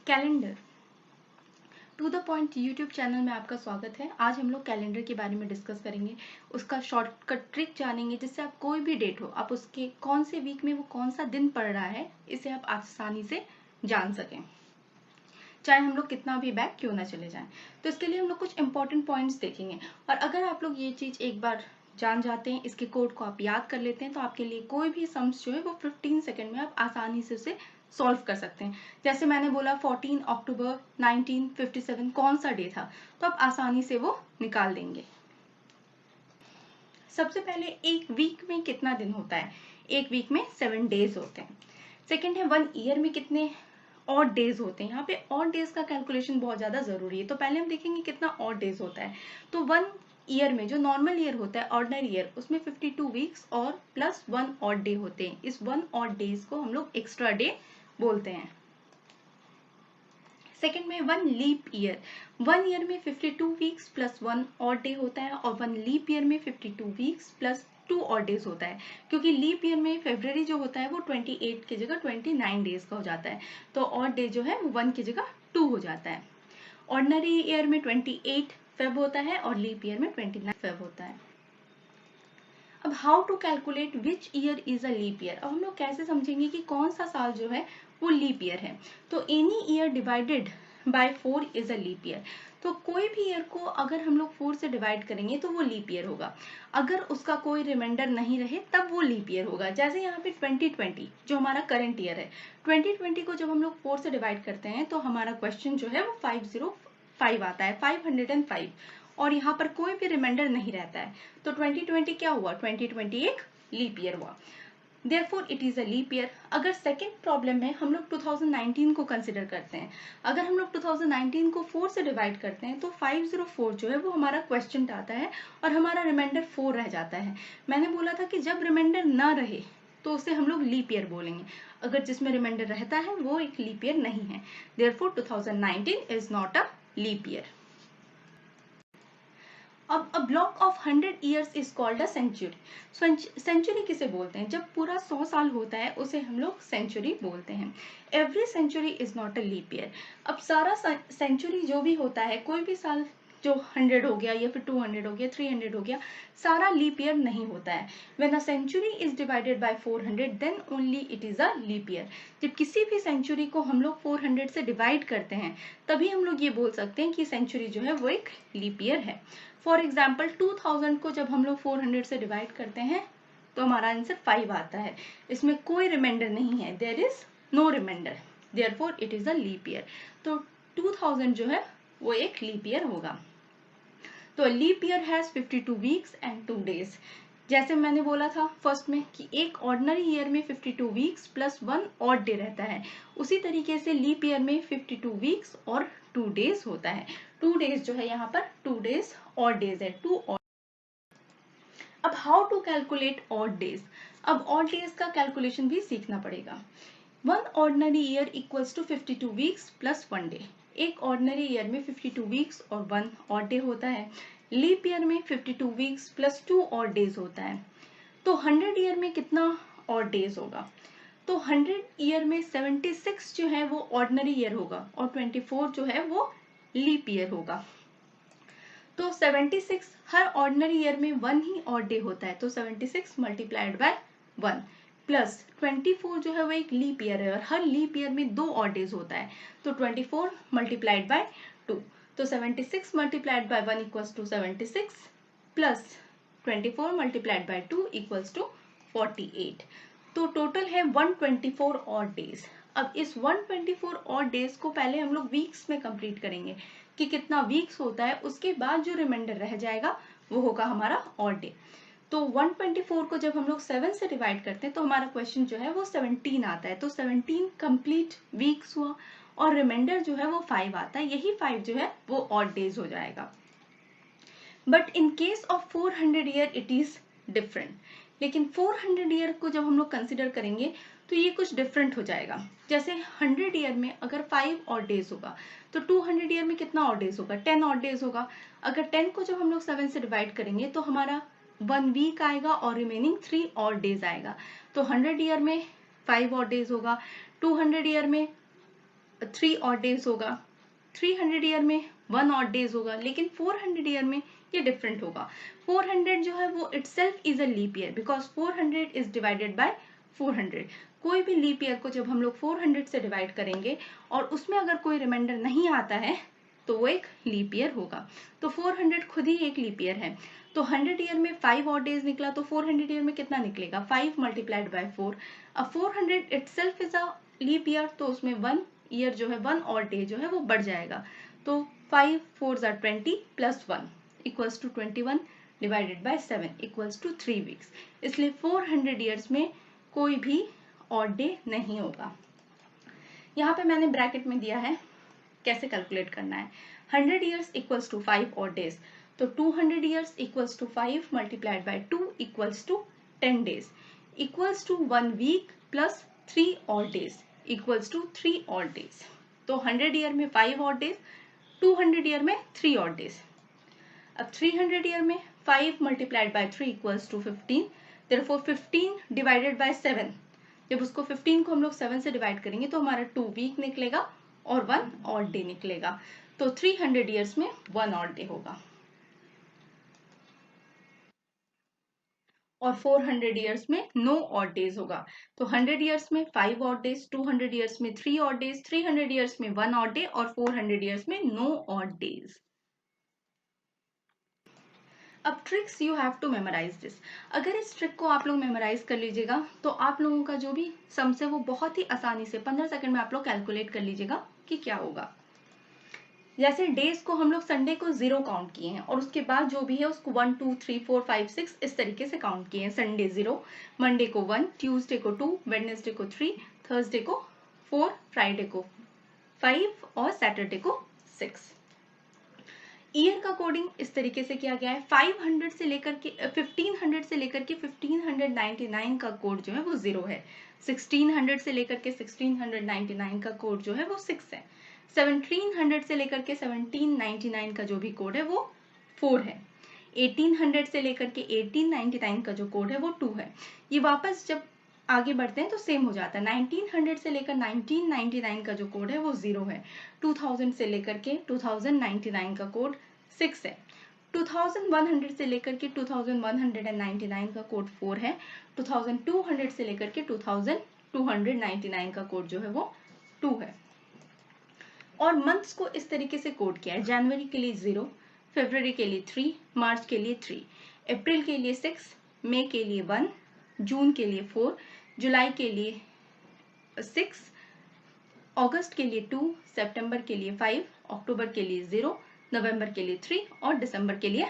Calendar to the point YouTube channel में आपका स्वागत है। आज हम लोग कैलेंडर के बारे में डिस्कस करेंगे, उसका शॉर्टकट ट्रिक जानेंगे जिससे आप कोई भी डेट हो, आप उसके कौन से वीक में वो कौन सा दिन पड़ रहा है, इसे आप आसानी से जान सकें, चाहे हम लोग कितना भी बैक क्यों ना चले जाएं। तो इसके लिए हम लोग कुछ इंपॉर्टेंट पॉइंट्स देखेंगे, और अगर आप लोग ये चीज एक बार जान जाते हैं, इसके कोड को आप याद कर लेते हैं, तो आपके लिए कोई भी सम्स जो है वो 15 सेकेंड में आप आसानी से उसे सॉल्व कर सकते हैं। जैसे मैंने बोला 14 अक्टूबर 1957 कौन सा डे था, तो आप आसानी से वो निकाल देंगे। सबसे पहले एक वीक में कितना दिन होता है? एक वीक में 7 डेज होते हैं। सेकेंड है 1 ईयर में कितने ऑड डेज होते हैं। यहाँ पे ऑड डेज का कैलकुलेशन बहुत ज्यादा जरूरी है, तो पहले हम देखेंगे कितना ऑड डेज होता है। तो 1 ईयर में जो नॉर्मल ईयर होता है, ऑर्डिनरी ईयर, उसमें 52 वीक्स और प्लस 1 ऑड डे होते हैं। इस 1 ऑड डेज को हम लोग एक्स्ट्रा डे बोलते हैं। सेकेंड में 1 लीप ईयर। 1 ईयर में 52 वीक्स प्लस 1 ऑड डे होता है, और 1 लीप ईयर में 52 वीक्स प्लस 2 ऑड डेज होता है, क्योंकि लीप ईयर में फरवरी जो होता है वो 28 की जगह 29 डेज का हो जाता है, तो ऑड डे जो है वो 1 की जगह 2 हो जाता है। ऑर्डिनरी ईयर में 28 फेब होता है और लीप ईयर में 29 फेब होता है। अब how to calculate which year is a leap year. अब हम लोग कैसे समझेंगे कि कौन सा साल जो है वो लीप ईयर है। तो any year divided by 4 is a leap year. तो कोई भी ईयर को अगर हम लोग 4 से डिवाइड करेंगे तो वो लीप ईयर होगा। अगर उसका कोई रिमाइंडर नहीं रहे तब वो लीप ईयर होगा। जैसे यहाँ पे 2020 जो हमारा करंट ईयर है, 2020 को जब हम लोग 4 से डिवाइड करते हैं तो हमारा क्वेश्चन जो है वो 505 आता है, 505, और यहाँ पर कोई भी रिमाइंडर नहीं रहता है। तो 2020 क्या हुआ? 2020 एक लीप ईयर हुआ, therefore it is a leap year। अगर सेकेंड प्रॉब्लम में हम लोग 2019 को कंसिडर करते हैं, अगर हम लोग 2019 को 4 से डिवाइड करते हैं तो 504 जो है वो हमारा क्वेश्चन आता है, और हमारा रिमाइंडर 4 रह जाता है। मैंने बोला था कि जब रिमाइंडर ना रहे तो उसे हम लोग लीप ईयर बोलेंगे, अगर जिसमें रिमाइंडर रहता है वो एक लीप ईयर नहीं है। therefore 2019 is not a leap year। अब a block of 100 years is called a century. Century किसे बोलते हैं? जब पूरा 100 साल होता है उसे हम लोग सेंचुरी बोलते हैं। Every century is not a leap year. अब सारा सेंचुरी जो भी होता है, कोई भी साल जो 100 हो गया या फिर 200 हो गया, 300 हो गया, सारा लीप ईयर नहीं होता है। When a century is divided by 400 then only it is a leap year. जब किसी भी सेंचुरी को हम लोग 400 से डिवाइड करते हैं तभी हम लोग ये बोल सकते हैं कि सेंचुरी जो है वो एक लीप ईयर है। फॉर एग्जाम्पल 2000 को जब हम लोग 400 से डिवाइड करते हैं तो हमारा आंसर 5 आता है। इसमें कोई रिमाइंडर नहीं है, there is no reminder, therefore it is a leap year. तो 2000 जो है वो एक लीप ईयर होगा। तो leap year has 52 weeks and 2 days. जैसे मैंने बोला था फर्स्ट में कि एक ऑर्डिनरी ईयर में 52 वीक्स प्लस 1 ऑड डे रहता है, उसी तरीके से लीप ईयर में 52 वीक्स और 2 डेज होता है। 2 डेज जो है यहाँ पर 2 डेज ऑड डेज है, 2 ऑड। अब how to calculate odd days. अब ऑड डेज का कैलकुलेशन भी सीखना पड़ेगा। 1 ordinary year equals to 52 weeks plus 1 day. एक ऑर्डिनरी ईयर में 52 वीक्स और 1 ऑड डे होता है। लीप ईयर में 52 वीक्स प्लस 2 ऑड डेज होता है। तो 100 ईयर में कितना ऑड डेज होगा? तो 100 ईयर में 76 जो है वो ऑर्डिनरी ईयर होगा और 24 जो है वो लीप ईयर होगा। तो 76 हर ऑर्डिनरी ईयर में 1 ही ऑड डे होता है, तो 76 मल्टीप्लाइड बाय 1 प्लस 24 जो है वो एक लीप ईयर है और हर लीप ईयर में 2 ऑड डेज होता है, तो 24 मल्टीप्लाइड बाय 2। तो 76 multiplied by 1 equals to 76 plus 24 multiplied by 2 equals to 48। तो टोटल है 124 ऑड डेज। अब इस 124 ऑड डेज को पहले हम लोग वीक्स में कंप्लीट करेंगे कि कितना वीक्स होता है, उसके बाद जो रिमाइंडर रह जाएगा वो होगा हमारा ऑड डे। तो 124 को जब हम लोग 7 से डिवाइड करते हैं तो हमारा क्वेश्चन जो है वो 17 आता है, तो 17 कंप्लीट वीक्स हुआ और रिमाइंडर जो है वो 5 आता है, यही 5 जो है वो ऑड डेज हो जाएगा। But in case of 400 year it is different. लेकिन 400 ईयर को जब हम लोग कंसिडर करेंगे तो ये कुछ डिफरेंट हो जाएगा। जैसे 100 ईयर में अगर 5 ऑड डेज होगा तो 200 ईयर में कितना ऑड डेज होगा? 10 ऑड डेज होगा। अगर 10 को जब हम लोग 7 से डिवाइड करेंगे तो हमारा 1 वीक आएगा और रिमेनिंग 3 ऑड डेज आएगा। तो 100 ईयर में 5 ऑड डेज होगा, 200 ईयर में 3 ऑड डेज होगा, 300 ईयर में 1 ऑड डेज होगा, लेकिन 400 ईयर में ये डिफरेंट होगा। 400 जो है वो itself is a leap year because 400 is divided by 400। कोई भी लीप ईयर को जब हम लोग 400 से डिवाइड करेंगे और उसमें अगर कोई रिमाइंडर नहीं आता है तो वो एक लीप ईयर होगा। तो 400 खुद ही एक लीप ईयर है। तो 100 ईयर में 5 ऑड डेज निकला, तो 400 ईयर में कितना निकलेगा? 5 मल्टीप्लाइड बाय 4। अब 400 itself is a leap year, तो उसमें 1 ईयर जो है 1 ऑड डे जो है वो बढ़ जाएगा। तो 5 4 are 20 plus 1 equals to 21 divided by 7 equals to 3 weeks. इसलिए 400 ईयर्स में कोई भी ऑड डे नहीं होगा। यहाँ पे मैंने ब्रैकेट में दिया है कैसे कैलकुलेट करना है। 100 years equals to 5 odd days, तो 200 years equals to 5 multiplied by 2 equals to 10 days equals to 1 week plus 3 odd days equals to 3 odd days. तो 100 ईयर में 5 ऑड डेज, 200 ईयर में 3 ऑड डेज। अब 300 ईयर में 5 multiplied by 3 equals to 15, therefore 15 divided by 7, जब उसको 15 को हम लोग 7 से डिवाइड करेंगे तो हमारा 2 वीक निकलेगा और 1 ऑड डे निकलेगा। तो 300 ईयर्स में 1 ऑड डे होगा। और 400 ईयर्स में नो ऑड डेज होगा। तो 100 ईयर्स में 5 ऑड डेज, 200 ईयर्स में 3 ऑड डेज, 300 ईयर्स में 1 ऑड डे और 400 ईयर्स में नो ऑड डेज। अब tricks you have to memorise this. अगर इस ट्रिक को आप लोग मेमोराइज कर लीजिएगा तो आप लोगों का जो भी सम्स है वो बहुत ही आसानी से 15 सेकंड में आप लोग कैलकुलेट कर लीजिएगा कि क्या होगा। जैसे डेज को हम लोग संडे को 0 काउंट किए हैं और उसके बाद जो भी है उसको 1 2 3 4 5 6 इस तरीके से काउंट किए हैं। संडे 0, मंडे को 1, ट्यूसडे को 2, वेडनेसडे को 3, थर्सडे को 4, फ्राइडे को 5 और सैटरडे को 6। ईयर का कोडिंग इस तरीके से किया गया है। 500 से लेकर के 1500 से लेकर के 1599 का कोड जो है वो 0 है। 1600 से लेकर के 1699 का कोड जो है वो 6 है। 1700 से लेकर के 1799 का जो भी कोड है वो 4 है। 1800 से लेकर के 1899 का जो कोड है वो 2 है। ये वापस जब आगे बढ़ते हैं तो सेम हो जाता है। 1900 से लेकर 1999 का जो कोड है वो 0 है। 2000 से लेकर के 2099 का कोड 6 है। 2100 से लेकर के 2199 का कोड 4 है। 2200 से लेकर के 2299 का कोड जो है वो 2 है। और मंथ्स को इस तरीके से कोड किया है। जनवरी के लिए 0, फरवरी के लिए 3, मार्च के लिए 3, अप्रैल के लिए 6, मई के लिए 1, जून के लिए 4, जुलाई के लिए 6, अगस्त के लिए 2, सितंबर के लिए 5, अक्टूबर के लिए 0, नवंबर के लिए 3 और दिसंबर के लिए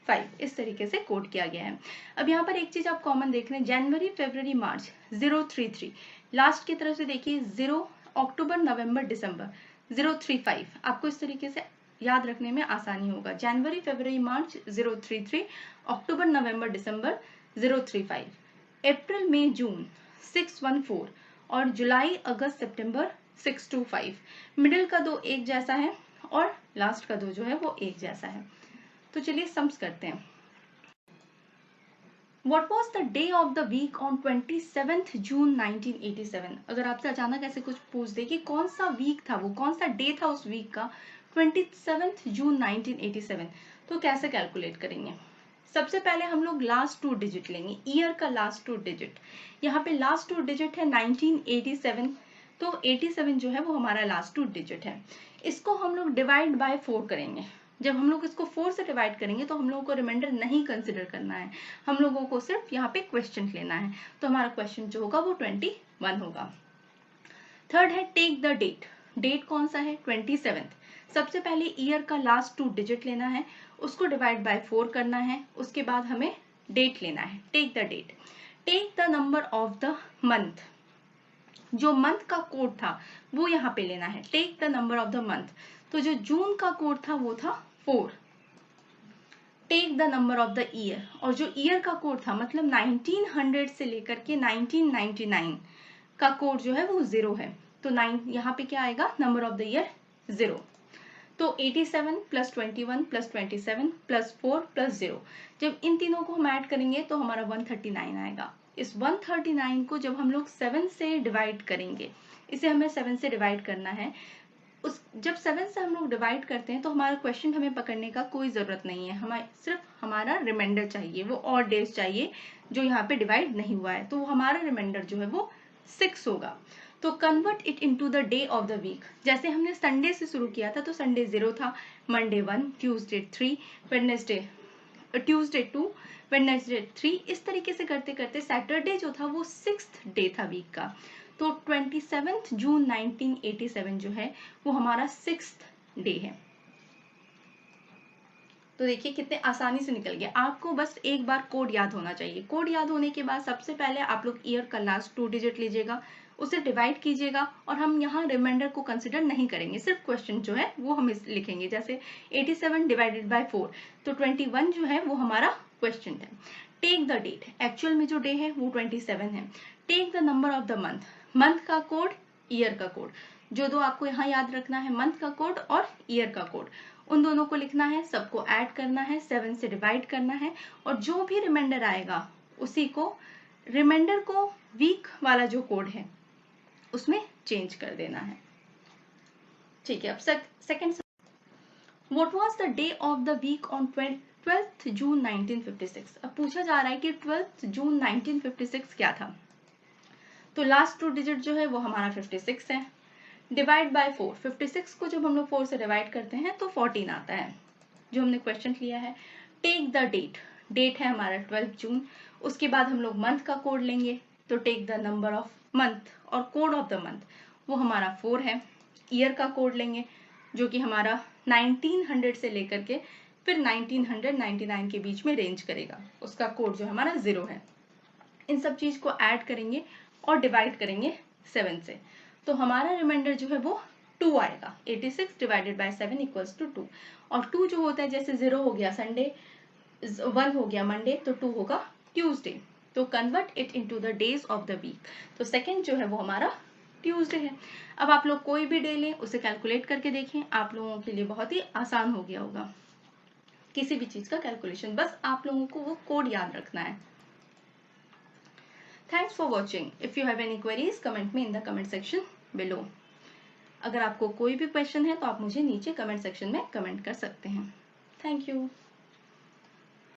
5। इस तरीके से कोड किया गया है। अब यहाँ पर एक चीज आप कॉमन देख रहे हैं, जनवरी फरवरी मार्च 033, लास्ट की तरफ से देखिए 0, अक्टूबर नवंबर दिसंबर 035। आपको इस तरीके से याद रखने में आसानी होगा। जनवरी फरवरी मार्च 033, अक्टूबर नवंबर दिसंबर 035, अप्रैल मई जून 614 और जुलाई अगस्त सितंबर 625। मिडिल का 2 एक जैसा है और लास्ट का 2 जो है वो एक जैसा है। तो चलिए सम्स करते हैं। What was the day of the week on 27th June 1987? अगर आपसे अचानक ऐसे कुछ पूछ दे कि कौन सा वीक था, वो कौन सा डे था उस वीक का 27th जून 1987, तो कैसे कैलकुलेट करेंगे? सबसे पहले हम लोग लास्ट 2 डिजिट लेंगे, ईयर का लास्ट 2 डिजिट। यहाँ पे लास्ट 2 डिजिट है 1987, तो 87 जो है वो हमारा लास्ट 2 डिजिट है। इसको हम लोग डिवाइड बाय 4 करेंगे। जब हम लोग इसको 4 से डिवाइड करेंगे तो हम लोगों को रिमाइंडर नहीं कंसिडर करना है, हम लोगों को सिर्फ यहाँ पे क्वेश्चन लेना है। तो हमारा क्वेश्चन जो होगा वो 21 होगा। थर्ड है टेक द डेट। डेट कौन सा है? 27th। सबसे पहले ईयर का लास्ट 2 डिजिट लेना है, उसको डिवाइड बाय 4 करना है, उसके बाद हमें डेट लेना है। Take the date. Take the number of the month. जो मंथ का कोड था वो यहाँ पे लेना है। Take the number of the month. तो जो जून का कोड था वो था 4। Take the number of the year, और जो ईयर का कोड था मतलब 1900 से लेकर के 1999 का कोड जो है वो 0 है। तो 9 यहाँ पे क्या आएगा? Number of the year 0। तो 87 प्लस 21 प्लस 27 प्लस 4 प्लस 0, जब इन तीनों को हम ऐड करेंगे तो हमारा 139 आएगा। इस 139 को जब हम लोग 7 से डिवाइड करेंगे, इसे हमें 7 से डिवाइड करना है। जब 7 से हम लोग डिवाइड करते हैं तो हमारा क्वेश्चन हमें पकड़ने का कोई ज़रूरत नहीं है, हमें सिर्फ हमारा रिमाइंडर चाहिए, वो और डेज चाहिए जो यहाँ पे डिवाइड नहीं हुआ है, तो हमारा रिमाइंडर जो है वो 6 होगा। तो convert it into the day of the week. जैसे हमने संडे से शुरू किया था तो संडे 0 था, Monday 1, Tuesday 3, Wednesday Tuesday 2, Wednesday 3, इस तरीके से करते करते सैटरडे जो था वो 6th डे था वीक का। तो 27 जून 1987 जो है वो हमारा 6th डे है। तो देखिए कितने आसानी से निकल गया। आपको बस एक बार कोड याद होना चाहिए। कोड याद होने के बाद सबसे पहले आप लोग ईयर का लास्ट 2 डिजिट लीजिएगा, उसे डिवाइड कीजिएगा, और हम यहाँ रिमाइंडर को कंसिडर नहीं करेंगे, सिर्फ क्वेश्चन जो है वो हम लिखेंगे। जैसे 87 डिवाइडेड बाय 4, तो 21 जो है वो हमारा क्वेश्चन है। टेक द डेट, एक्चुअल में जो डे है वो 27 है। Take the number of the month, month का कोड, ईयर का कोड, जो दो आपको यहाँ याद रखना है, मंथ का कोड और ईयर का कोड, उन दोनों को लिखना है, सबको ऐड करना है, 7 से डिवाइड करना है, और जो भी रिमाइंडर आएगा उसी को, रिमाइंडर को वीक वाला जो कोड है उसमें चेंज कर देना है। ठीक है, अब second, what was the day of the week on 12th June 1956। अब पूछा जा रहा है कि 12th जून 1956 क्या था। तो लास्ट 2 डिजिट जो है वो हमारा 56 है, डिवाइड बाय 4, 56 को जब हम लोग 4 से डिवाइड करते हैं तो 14 आता है, जो हमने क्वेश्चन लिया है। टेक द डेट, डेट है हमारा 12 जून, उसके बाद हम लोग मंथ का कोड लेंगे, तो take the number of month, और कोड ऑफ द मंथ वो हमारा 4 है। ईयर का कोड लेंगे जो कि हमारा 1900 से लेकर के फिर 1999 के बीच में रेंज करेगा, उसका कोड जो हमारा 0 है। इन सब चीज को ऐड करेंगे और डिवाइड करेंगे 7 से, तो हमारा रिमाइंडर जो है वो 2 आएगा। 86 डिवाइडेड बाय 7 इक्वल्स टू 2, और 2 जो होता है, जैसे 0 हो गया संडे, 1 हो गया मंडे, तो 2 होगा ट्यूसडे। तो convert it into the days of the week, तो सेकंड जो है वो हमारा ट्यूसडे है। अब आप लोग कोई भी डे लें, उसे कैलकुलेट करके देखें, आप लोगों के लिए बहुत ही आसान हो गया होगा किसी भी चीज का कैलकुलेशन, बस आप लोगों को वो कोड याद रखना है। Thanks for watching. If you have any queries, comment me in the comment section below. अगर आपको कोई भी क्वेश्चन है तो आप मुझे नीचे कमेंट सेक्शन में कमेंट कर सकते हैं। Thank you.